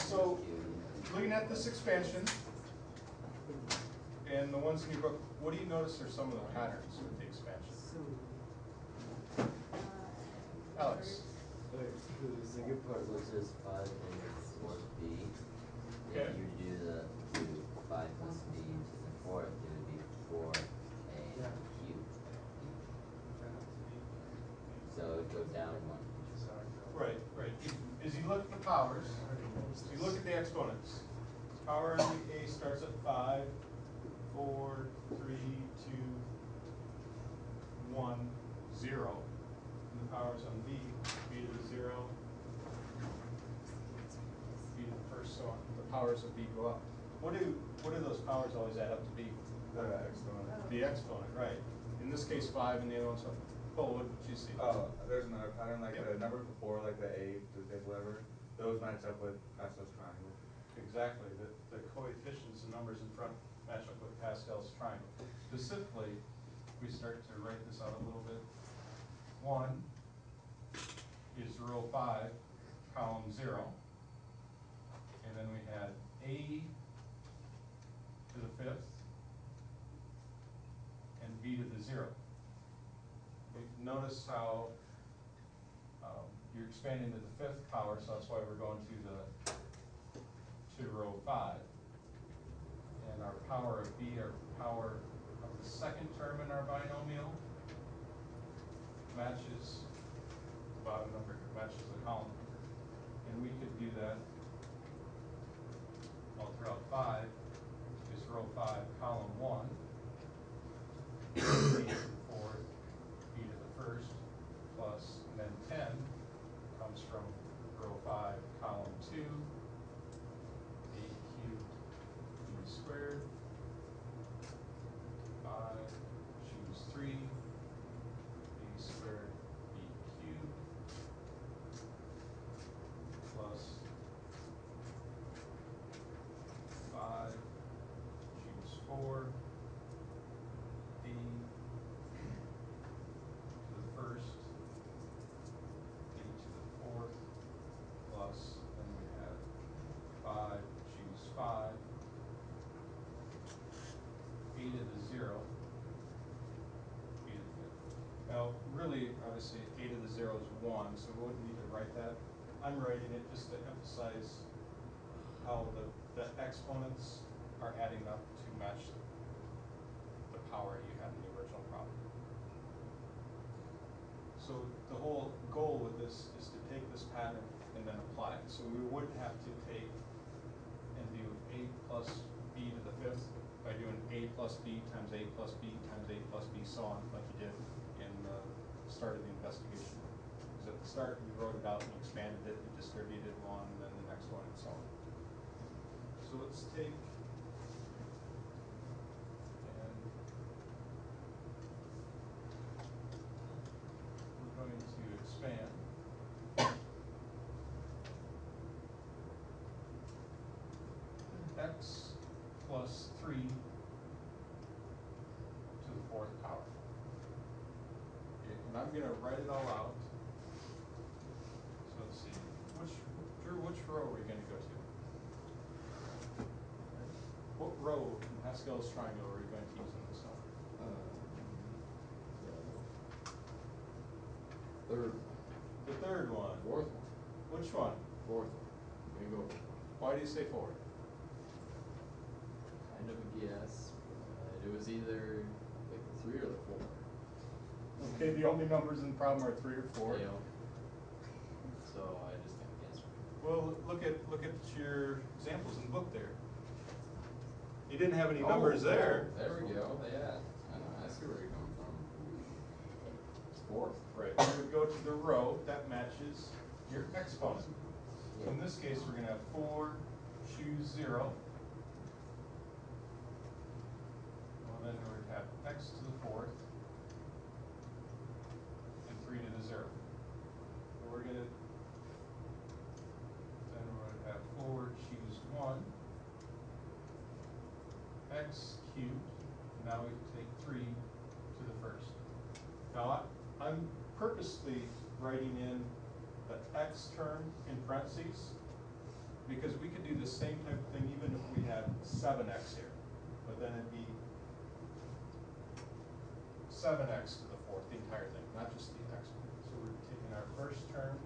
So, looking at this expansion, and the ones in your book, what do you notice are some of the patterns with the expansion? Alex? The second part was just 5 minutes 1b. Okay. If you do 5 plus b to the fourth, it would be 4a cubed. So it would go down 1. Right, right. As you look at the powers, so you look at the exponents. Power on the A starts at 5, 4, 3, 2, 1, 0. And the powers on B, B to the 0, B to the first, so on. The powers of B go up. What do those powers always add up to be? The exponent. The exponent, right. In this case 5 and the other one's 5. Oh, what did you see? Oh, there's another pattern, like Yep. the number before, like the A, the whatever, those match up with Pascal's triangle. Exactly, the coefficients and numbers in front match up with Pascal's triangle. Specifically, we start to write this out a little bit. 1 is row 5, column 0. And then we had A to the 5th and B to the 0. Notice how you're expanding to the 5th power, so that's why we're going to row 5. And our power of B, our power of the second term in our binomial, matches the bottom number, matches the column number. And we could do that all throughout 5, is row 5, column 1, B to the 4th, B to the 1st, plus, and then 10 comes from row 5, column 2, A cubed, B squared, 5, choose 3, B squared, B cubed, plus 5, choose 4, B to the 1st, B to the 4th, plus, then we have 5, choose 5, B to the 0, B to the 5th. Now, really, obviously, A to the 0 is 1, so we wouldn't need to write that. I'm writing it just to emphasize how the exponents are adding up to match the power you had in the original problem. So the whole goal with this is to take this pattern and then apply it. So we would have to take and do A plus B to the 5th by doing A plus B times A plus B times A plus B, so on, like you did in the start of the investigation. Because at the start, we wrote it out and expanded it and distributed one, and then the next one, and so on. So let's take and we're going to expand x plus 3 to the 4th power. Okay, and I'm going to write it all out. So let's see, Drew, which row are we going to go to? What row in Pascal's triangle are we going to use in this one? Third. The third one. Fourth one. Which one? Fourth one. There you go. Why do you say 4? Kind of a guess. It was either like the 3 or the 4. Okay, the only numbers in the problem are 3 or 4. Yeah. So I just kind of guessed. Well, look at your examples in the book there. You didn't have any numbers there. Oh, there we go. Yeah. I see where you're coming from. It's 4th. Right. You would go to the row that matches your exponent. So in this case, we're going to have 4, choose 0. Well, then we would have x to the 4th and 3 to the 0. So we're going to, then we would have 4, choose 1, x cubed. Now we take 3 to the 1st. Now I'm purposely writing in the x term in parentheses because we could do the same type of thing even if we had 7x here, but then it'd be 7x to the fourth, the entire thing, not just the x. So we're taking our first term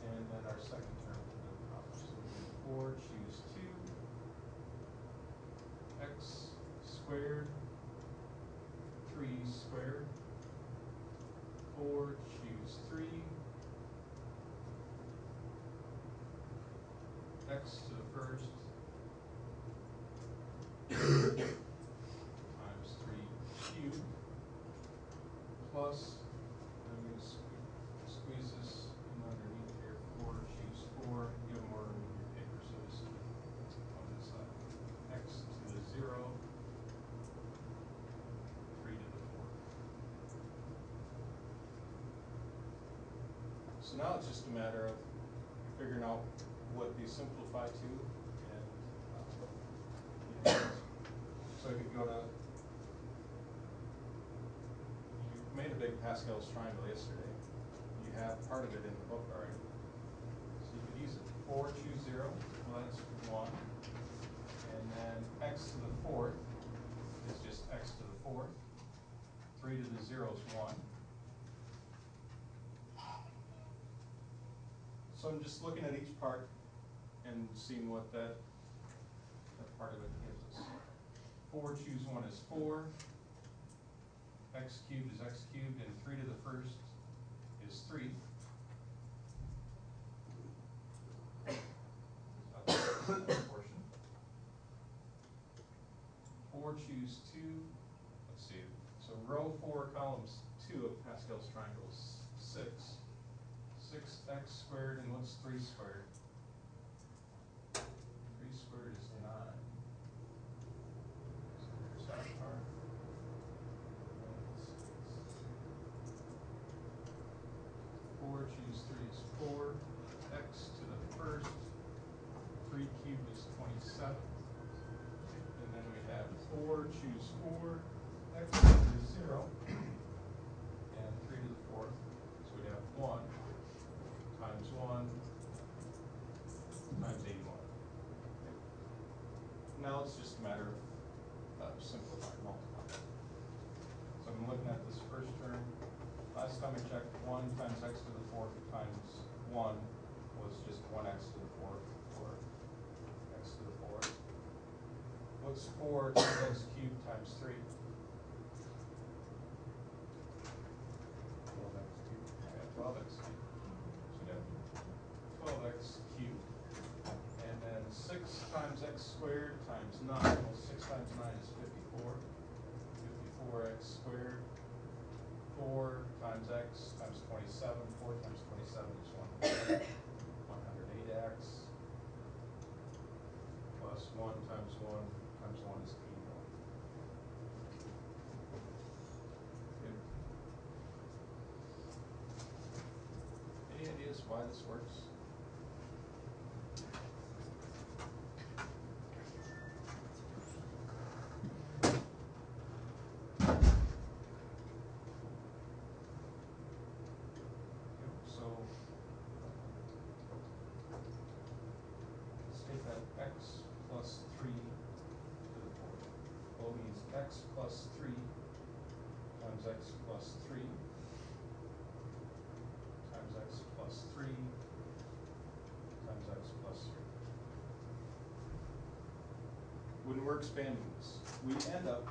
and then our second term to the power. So we do 4, choose 2, x squared, 3 squared, 4, choose 3, x to the first, times 3 cubed, plus, I'm going to squeeze this in underneath here, 4, choose 4, you have more room in your paper, so just on this side, x to the 0, 3 to the 4. So now it's just a matter of figuring out what these simplify to, and so I could go to, you made a big Pascal's triangle yesterday. You have part of it in the book already. So you could use it. 4, choose 0, well that's 1. And then x to the fourth is just x to the fourth. 3 to the 0 is 1. So I'm just looking at each part and seeing what that part of it gives us. 4, choose 1 is 4. X cubed is x cubed, and 3 to the first is 3. Portion. 4, choose 2. Let's see. So row 4, columns 2 of Pascal's triangle is 6. 6x squared, and what's 3 squared? 3 squared is 9. So there's that part. 4, choose 3 is 4. X to the first. 3 cubed is 27. And then we have 4, choose 4. X to the 0. And 3 to the fourth. So we have 1 times 1 times 81. Okay. Now it's just a matter of simplifying, multiplying. So I'm looking at this first term. Last time I checked, 1 times x to the fourth times 1 was just 1x to the fourth, or x to the fourth. What's 4 times x cubed times 3? 12x cubed. So we have 12x cubed. And then 6 times x squared times 9. Well, 6 times 9 is 54. 54x squared. 4 times x times 27. 4 times 27 is 100. 108x. Plus 1 times 1 times 1 is 81. Good. Any ideas why this works? So let's take that x plus 3 to the fourth. Well, it means x plus 3 times x plus 3 times x plus 3 times x plus 3. When we're expanding this, we end up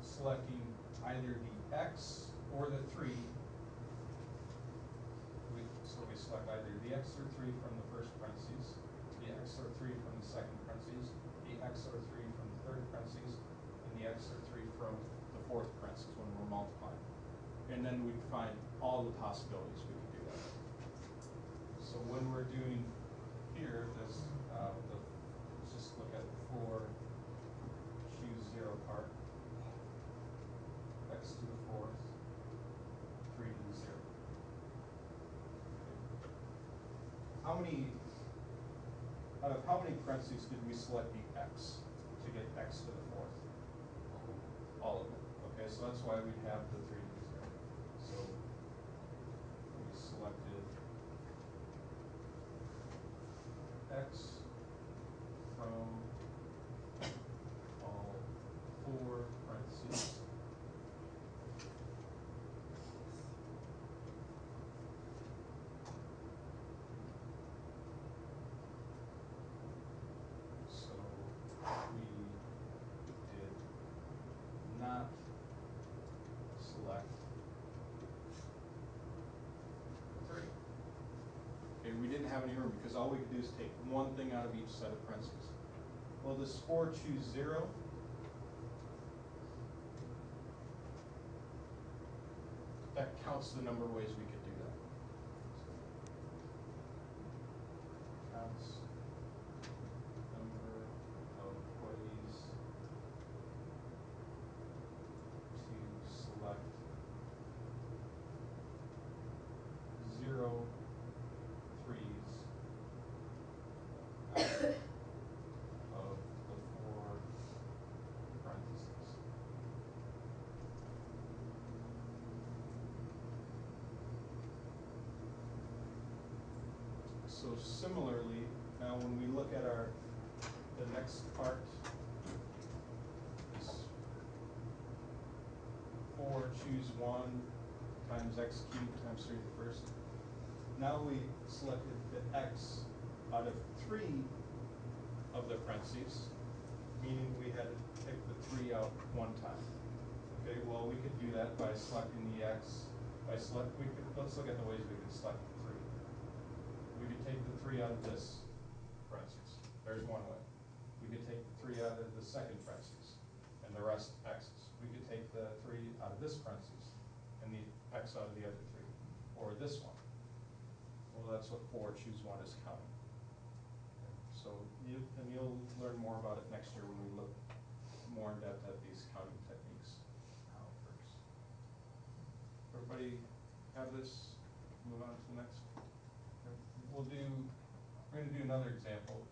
selecting either the x or the 3. So we select either the x or 3 from the first parentheses, the x or 3 from the second parentheses, the x or 3 from the third parentheses, and the x or 3 from the fourth parentheses when we're multiplying. And then we'd find all the possibilities we could do that. So when we're doing here, this, let's just look at the 4, choose 0 part, x to the fourth, 3 to the 0. How many, out of how many parentheses did we select the x to get x to the fourth? All of them. Okay, so that's why we have the 3 to the 0. So we selected x from all four parentheses. So we did not select three. Okay, we didn't have any room because all we could do is take one thing out of each set of parentheses. Well, does 4 choose 0? That counts the number of ways we could do that. Counts number of ways to select 0 threes out of the 4 parentheses. So similarly, now when we look at the next part, this 4 choose 1 times x cubed times 3 to the first. Now we selected the x out of 3 of the parentheses, meaning we had to pick the 3 out one time. Okay, well, we could do that by selecting the x, let's look at the ways we could select the 3. We could take the 3 out of this parentheses. There's one way. We could take the 3 out of the second parentheses, and the rest x's. We could take the 3 out of this parentheses, and the x out of the other 3. Or this one. Well, that's what 4 choose 1 is counting. So you'll learn more about it next year when we look more in depth at these counting techniques, how it works. Everybody have this? Move on to the next. We're going to do another example.